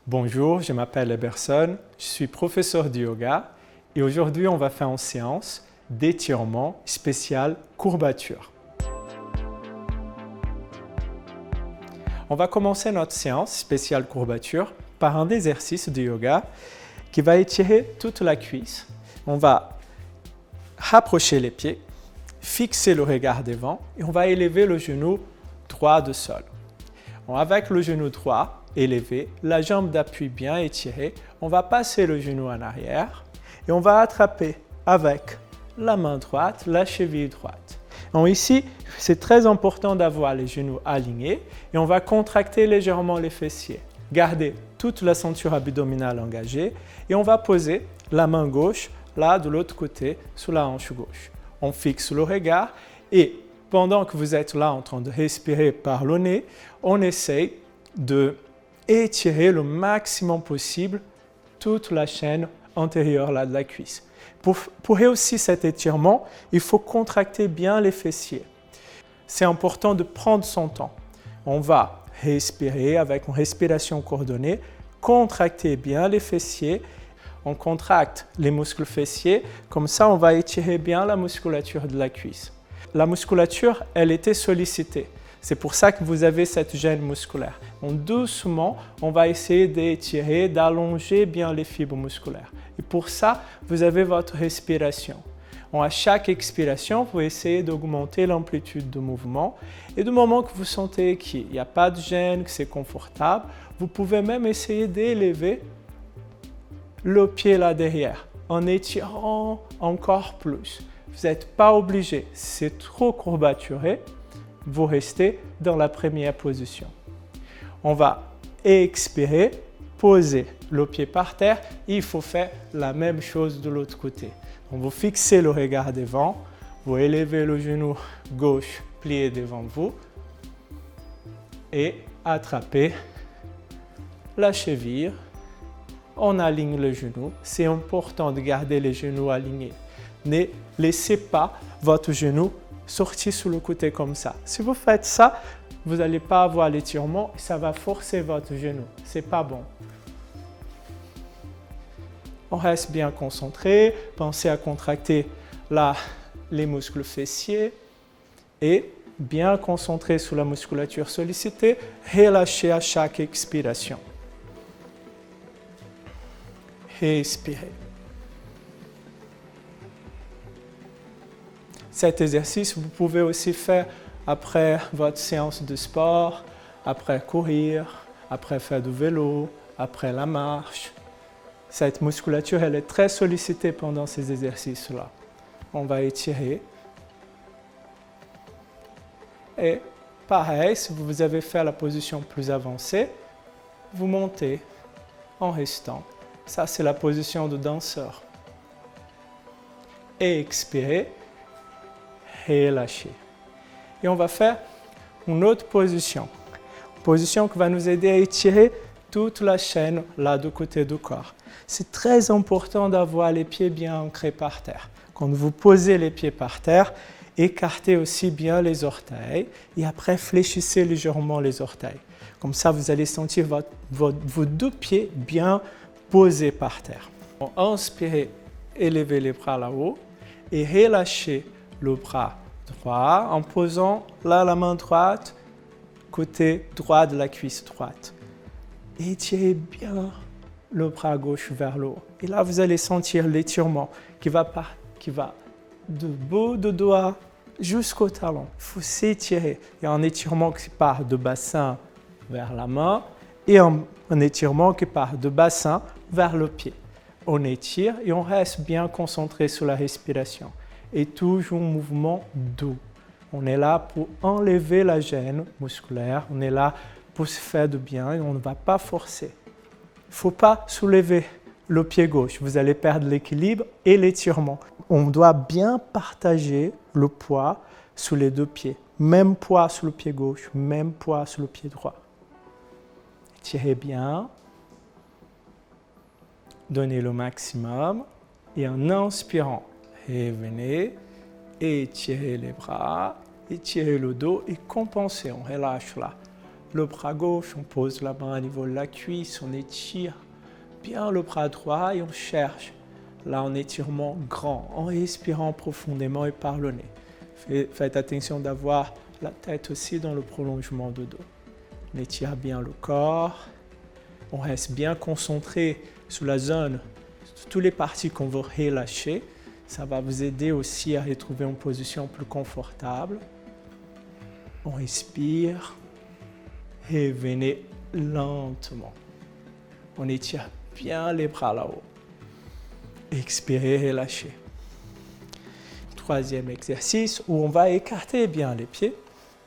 Bonjour, je m'appelle Eberson, je suis professeur de yoga et aujourd'hui on va faire une séance d'étirement spécial courbature. On va commencer notre séance spéciale courbature par un exercice de yoga qui va étirer toute la cuisse. On va rapprocher les pieds, fixer le regard devant et on va élever le genou droit du sol. Avec le genou droit élevé, la jambe d'appui bien étirée, on va passer le genou en arrière et on va attraper avec la main droite la cheville droite. Donc ici, c'est très important d'avoir les genoux alignés et on va contracter légèrement les fessiers. Garder toute la ceinture abdominale engagée et on va poser la main gauche là de l'autre côté sur la hanche gauche. On fixe le regard et pendant que vous êtes là en train de respirer par le nez, on essaye de étirer le maximum possible toute la chaîne antérieure là de la cuisse. Pour réussir cet étirement, il faut contracter bien les fessiers. C'est important de prendre son temps. On va respirer avec une respiration coordonnée, contracter bien les fessiers. On contracte les muscles fessiers, comme ça on va étirer bien la musculature de la cuisse. La musculature, elle était sollicitée. C'est pour ça que vous avez cette gêne musculaire. Donc doucement, on va essayer d'étirer, d'allonger bien les fibres musculaires. Et pour ça, vous avez votre respiration. À chaque expiration, vous essayez d'augmenter l'amplitude de mouvement. Et du moment que vous sentez qu'il n'y a pas de gêne, que c'est confortable, vous pouvez même essayer d'élever le pied là derrière, en étirant encore plus. Vous n'êtes pas obligé, si c'est trop courbaturé, vous restez dans la première position. On va expirer, poser le pied par terre. Il faut faire la même chose de l'autre côté. Donc vous fixez le regard devant, vous élevez le genou gauche plié devant vous et attrapez la cheville. On aligne le genou. C'est important de garder les genoux alignés. Ne laissez pas votre genou sortir sur le côté comme ça. Si vous faites ça, vous n'allez pas avoir l'étirement et ça va forcer votre genou. Ce n'est pas bon. On reste bien concentré. Pensez à contracter là les muscles fessiers et bien concentré sur la musculature sollicitée. Relâchez à chaque expiration. Respirez. Cet exercice, vous pouvez aussi faire après votre séance de sport, après courir, après faire du vélo, après la marche. Cette musculature, elle est très sollicitée pendant ces exercices-là. On va étirer. Et pareil, si vous avez fait la position plus avancée, vous montez en restant. Ça, c'est la position de danseur. Et expirez, relâchez. Et on va faire une autre position. Une position qui va nous aider à étirer toute la chaîne là du côté du corps. C'est très important d'avoir les pieds bien ancrés par terre. Quand vous posez les pieds par terre, écartez aussi bien les orteils et après fléchissez légèrement les orteils. Comme ça, vous allez sentir vos deux pieds bien posés par terre. Inspirez, élevez les bras là-haut et relâchez le bras droit en posant là la main droite, côté droit de la cuisse droite. Étirez bien le bras gauche vers le haut. Et là, vous allez sentir l'étirement qui va du bout du doigt jusqu'au talon. Il faut s'étirer. Il y a un étirement qui part du bassin vers la main et un étirement qui part du bassin vers le pied. On étire et on reste bien concentré sur la respiration. Et toujours un mouvement doux. On est là pour enlever la gêne musculaire. On est là pour se faire du bien et on ne va pas forcer. Il ne faut pas soulever le pied gauche. Vous allez perdre l'équilibre et l'étirement. On doit bien partager le poids sur les deux pieds. Même poids sur le pied gauche, même poids sur le pied droit. Étirez bien. Donnez le maximum. Et en inspirant, revenez, étirez les bras, étirez le dos et compensez. On relâche là le bras gauche, on pose la main à niveau de la cuisse, on étire bien le bras droit et on cherche là en étirement grand, en respirant profondément et par le nez. Faites attention d'avoir la tête aussi dans le prolongement du dos. On étire bien le corps, on reste bien concentré sur la zone, sur toutes les parties qu'on veut relâcher. Ça va vous aider aussi à retrouver une position plus confortable. On respire et venez lentement. On étire bien les bras là-haut. Expirez, relâchez. Troisième exercice où on va écarter bien les pieds.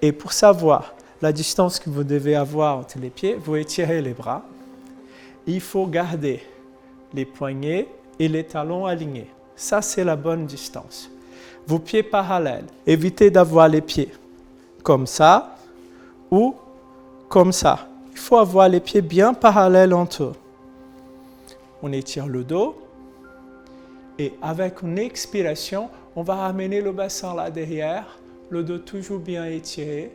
Et pour savoir la distance que vous devez avoir entre les pieds, vous étirez les bras. Il faut garder les poignets et les talons alignés. Ça, c'est la bonne distance. Vos pieds parallèles. Évitez d'avoir les pieds comme ça ou comme ça. Il faut avoir les pieds bien parallèles entre eux. On étire le dos et avec une expiration, on va ramener le bassin là derrière, le dos toujours bien étiré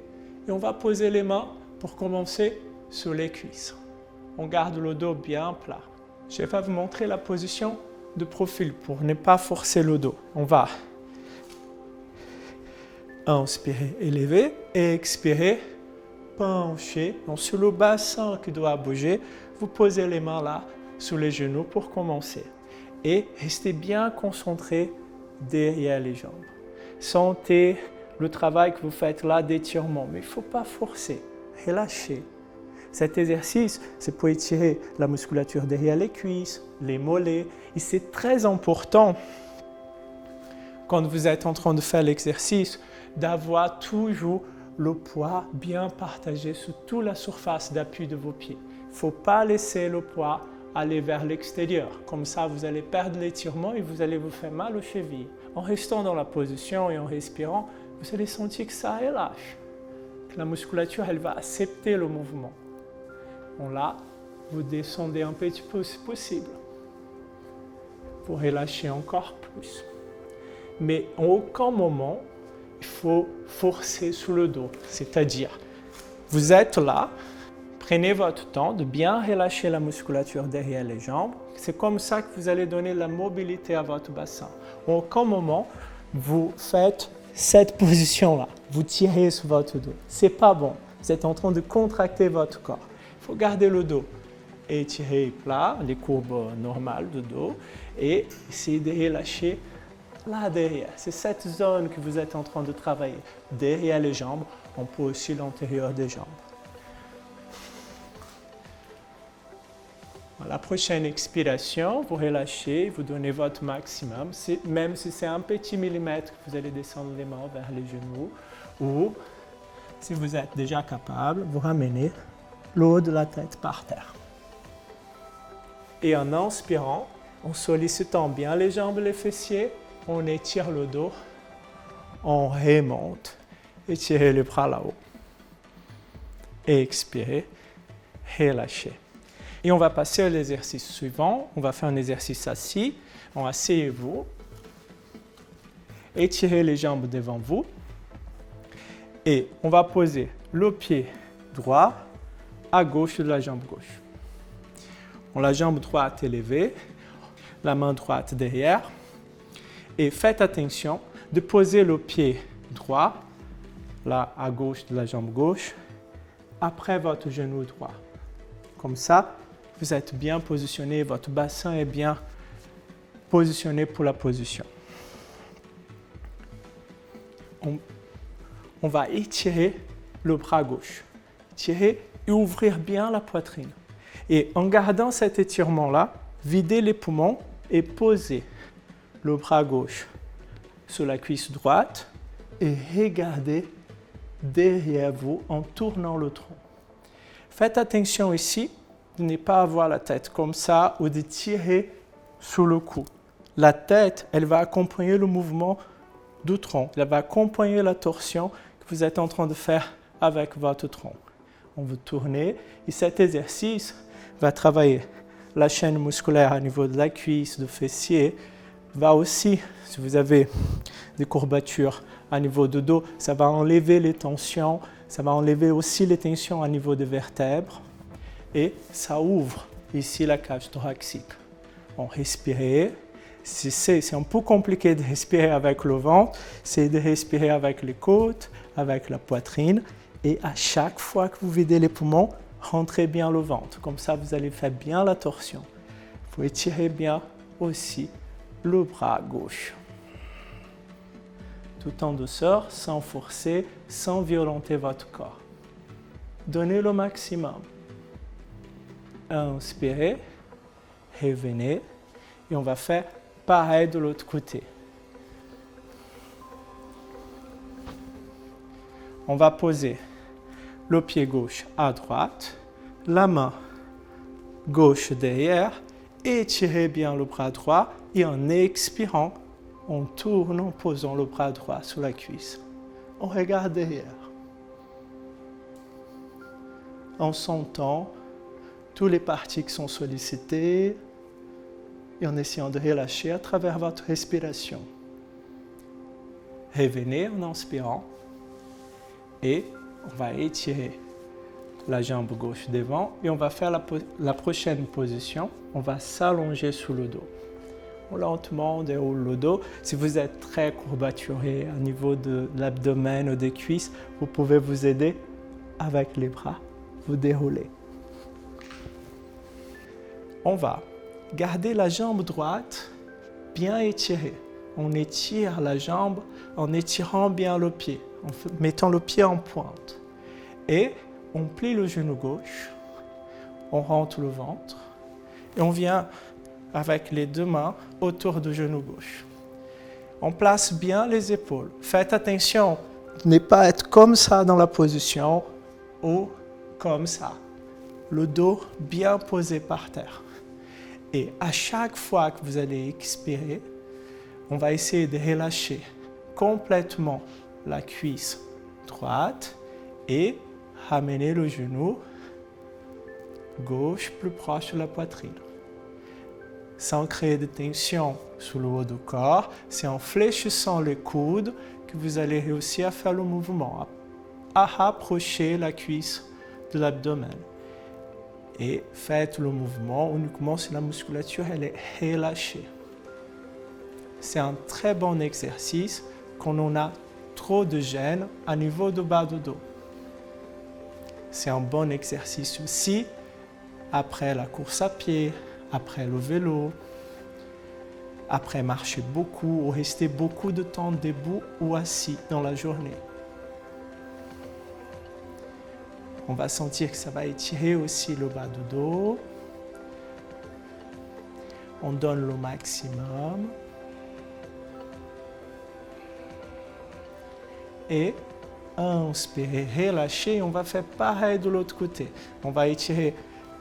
et on va poser les mains pour commencer sur les cuisses. On garde le dos bien plat. Je vais vous montrer la position de profil pour ne pas forcer le dos. On va inspirer, élever et expirer, pencher. Donc sur le bassin qui doit bouger, vous posez les mains là sur les genoux pour commencer. Et restez bien concentré derrière les jambes. Sentez le travail que vous faites là d'étirement, mais il ne faut pas forcer, relâchez. Cet exercice, c'est pour étirer la musculature derrière les cuisses, les mollets. Et c'est très important, quand vous êtes en train de faire l'exercice, d'avoir toujours le poids bien partagé sur toute la surface d'appui de vos pieds. Il ne faut pas laisser le poids aller vers l'extérieur. Comme ça, vous allez perdre l'étirement et vous allez vous faire mal aux chevilles. En restant dans la position et en respirant, vous allez sentir que ça relâche. Que la musculature, elle va accepter le mouvement. Donc là, vous descendez un petit peu si possible. Vous relâchez encore plus. Mais en aucun moment, il faut forcer sur le dos. C'est-à-dire, vous êtes là, prenez votre temps de bien relâcher la musculature derrière les jambes. C'est comme ça que vous allez donner la mobilité à votre bassin. En aucun moment, vous faites cette position-là. Vous tirez sur votre dos. Ce n'est pas bon. Vous êtes en train de contracter votre corps. Il faut garder le dos étiré plat, les courbes normales de dos, et essayer de relâcher là derrière. C'est cette zone que vous êtes en train de travailler. Derrière les jambes, on peut aussi l'intérieur des jambes. À la prochaine expiration, vous relâchez, vous donnez votre maximum. Même si c'est un petit millimètre, vous allez descendre les mains vers les genoux. Ou, si vous êtes déjà capable, vous ramenez le haut de la tête par terre. Et en inspirant, en sollicitant bien les jambes et les fessiers, on étire le dos, on remonte, étirez les bras là-haut. Expirez, relâchez. Et on va passer à l'exercice suivant. On va faire un exercice assis. Asseyez-vous. Étirez les jambes devant vous. Et on va poser le pied droit à gauche de la jambe gauche. La jambe droite est levée, la main droite derrière. Et faites attention de poser le pied droit, là à gauche de la jambe gauche, après votre genou droit. Comme ça, vous êtes bien positionné, votre bassin est bien positionné pour la position. On va étirer le bras gauche. Étirer et ouvrir bien la poitrine. Et en gardant cet étirement-là, videz les poumons et posez le bras gauche sur la cuisse droite et regardez derrière vous en tournant le tronc. Faites attention ici de ne pas avoir la tête comme ça ou de tirer sur le cou. La tête, elle va accompagner le mouvement du tronc. Elle va accompagner la torsion que vous êtes en train de faire avec votre tronc. On va tourner et cet exercice va travailler la chaîne musculaire à niveau de la cuisse, du fessier. Va aussi, si vous avez des courbatures à niveau du dos, ça va enlever les tensions, Ça va enlever aussi les tensions au niveau des vertèbres et ça ouvre ici la cage thoracique. On respire. C'est un peu compliqué de respirer avec le ventre, c'est de respirer avec les côtes, avec la poitrine. Et à chaque fois que vous videz les poumons, rentrez bien le ventre. Comme ça, vous allez faire bien la torsion. Il faut étirer bien aussi le bras gauche. Tout en douceur, sans forcer, sans violenter votre corps. Donnez le maximum. Inspirez, revenez et on va faire pareil de l'autre côté. On va poser le pied gauche à droite, la main gauche derrière, étirez bien le bras droit et en expirant, on tourne en posant le bras droit sur la cuisse. On regarde derrière. En sentant toutes les parties qui sont sollicitées et en essayant de relâcher à travers votre respiration. Revenez en inspirant et on va étirer la jambe gauche devant et on va faire la prochaine position. On va s'allonger sous le dos. Lentement, on déroule le dos. Si vous êtes très courbaturé au niveau de l'abdomen ou des cuisses, vous pouvez vous aider avec les bras. Vous déroulez. On va garder la jambe droite bien étirée. On étire la jambe en étirant bien le pied, en mettant le pied en pointe. Et on plie le genou gauche, on rentre le ventre et on vient avec les deux mains autour du genou gauche. On place bien les épaules. Faites attention de ne pas être comme ça dans la position ou comme ça. Le dos bien posé par terre. Et à chaque fois que vous allez expirer, on va essayer de relâcher complètement la cuisse droite et ramener le genou gauche plus proche de la poitrine. Sans créer de tension sur le haut du corps, c'est en fléchissant les coudes que vous allez réussir à faire le mouvement, à rapprocher la cuisse de l'abdomen. Et faites le mouvement uniquement si la musculature elle est relâchée. C'est un très bon exercice quand on a trop de gêne à niveau du bas du dos. C'est un bon exercice aussi après la course à pied, après le vélo, après marcher beaucoup ou rester beaucoup de temps debout ou assis dans la journée. On va sentir que ça va étirer aussi le bas du dos. On donne le maximum. Et inspirez, relâchez. On va faire pareil de l'autre côté. On va étirer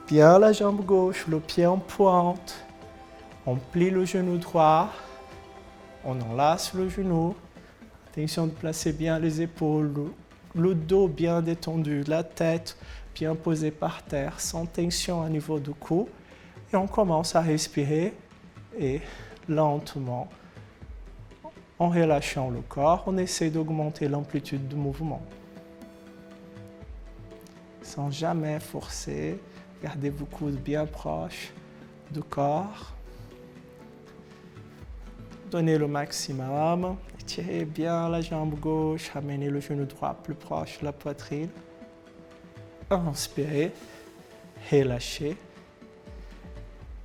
bien la jambe gauche, le pied en pointe. On plie le genou droit. On enlace le genou. Attention de placer bien les épaules, le dos bien détendu, la tête bien posée par terre, sans tension au niveau du cou. Et on commence à respirer et lentement, en relâchant le corps, on essaie d'augmenter l'amplitude du mouvement. Sans jamais forcer, gardez vos coudes bien proches du corps. Donnez le maximum. Étirez bien la jambe gauche, ramenez le genou droit plus proche de la poitrine. Inspirez, relâchez.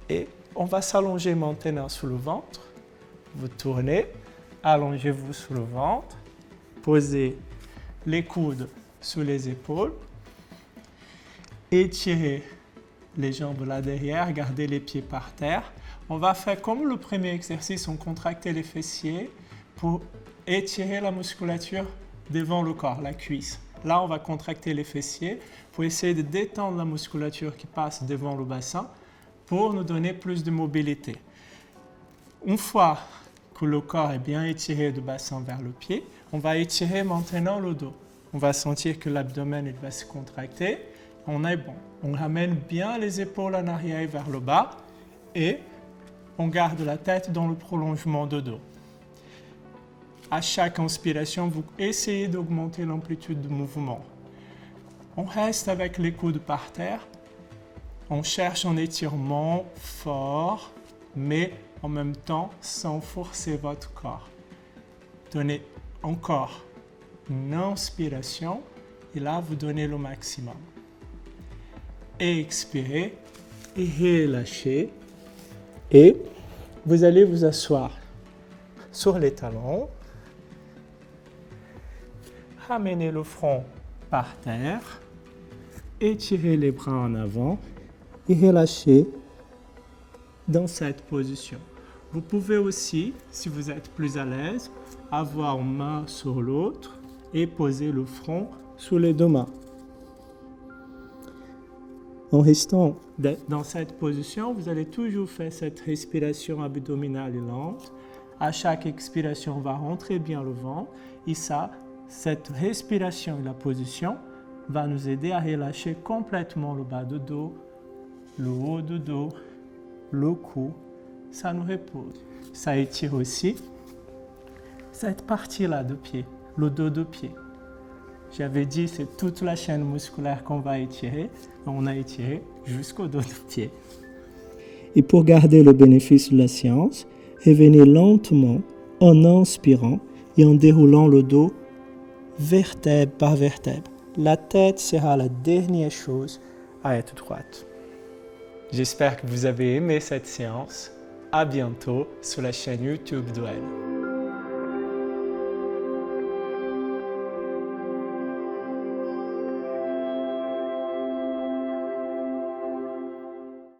Et on va s'allonger maintenant sur le ventre. Vous tournez, allongez-vous sur le ventre. Posez les coudes sous les épaules. Étirez les jambes là derrière, gardez les pieds par terre. On va faire comme le premier exercice, on contracte les fessiers pour étirer la musculature devant le corps, la cuisse. Là, on va contracter les fessiers pour essayer de détendre la musculature qui passe devant le bassin pour nous donner plus de mobilité. Une fois que le corps est bien étiré du bassin vers le pied, on va étirer maintenant le dos. On va sentir que l'abdomen va se contracter. On est bon. On ramène bien les épaules en arrière vers le bas et on garde la tête dans le prolongement du dos. À chaque inspiration, vous essayez d'augmenter l'amplitude du mouvement. On reste avec les coudes par terre. On cherche un étirement fort, mais en même temps sans forcer votre corps. Donnez encore une inspiration et là vous donnez le maximum. Et expirez et relâchez. Et vous allez vous asseoir sur les talons. Ramenez le front par terre. Étirez les bras en avant et relâchez dans cette position. Vous pouvez aussi, si vous êtes plus à l'aise, avoir une main sur l'autre et poser le front sur les deux mains. En restant dans cette position, vous allez toujours faire cette respiration abdominale lente. À chaque expiration, on va rentrer bien le ventre. Et ça, cette respiration et la position va nous aider à relâcher complètement le bas du dos, le haut du dos, le cou. Ça nous repose. Ça étire aussi cette partie-là de pied, le dos de pied. J'avais dit c'est toute la chaîne musculaire qu'on va étirer. On a étiré jusqu'au dos de pied. Et pour garder le bénéfice de la séance, revenez lentement en inspirant et en déroulant le dos vertèbre par vertèbre. La tête sera la dernière chose à être droite. J'espère que vous avez aimé cette séance. À bientôt sur la chaîne YouTube d'OL.